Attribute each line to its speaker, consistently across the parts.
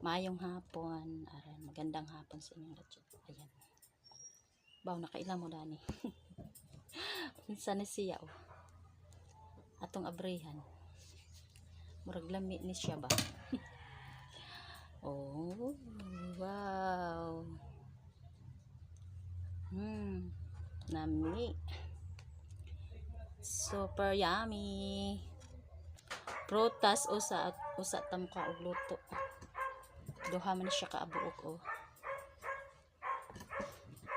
Speaker 1: Mayong hapon. Aran, magandang hapon sa inyong lahat. Ayan. Baw, nakailan mo dani. Minsan na siya, oh. Atong abrihan. Murag lami ni siya ba? Oh, wow. Nami. Super yummy. Prutas usa tamka og luto. Duha man siya kaabuok, oh.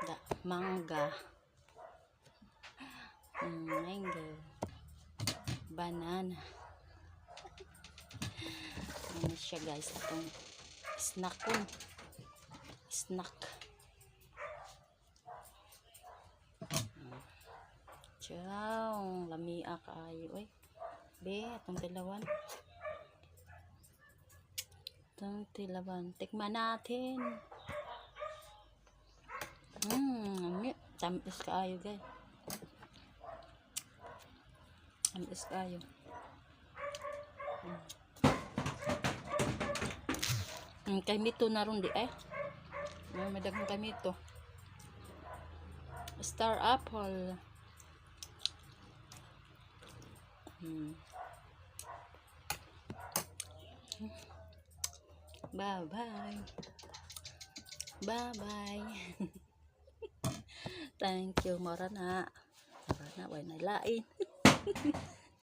Speaker 1: Da mangga. Mango. Banana. Ano siya, guys, itong snack. Ciao, lamia kaayo, oy. Be, atong tilawan. Tikman natin. Tamis kaayo, guys. Tamis kaayo. Kay mito na ron di ay. May daghang kay mito. Star apple. Bye-bye. Bye-bye. Thank you, Marana. Marana, way na lain.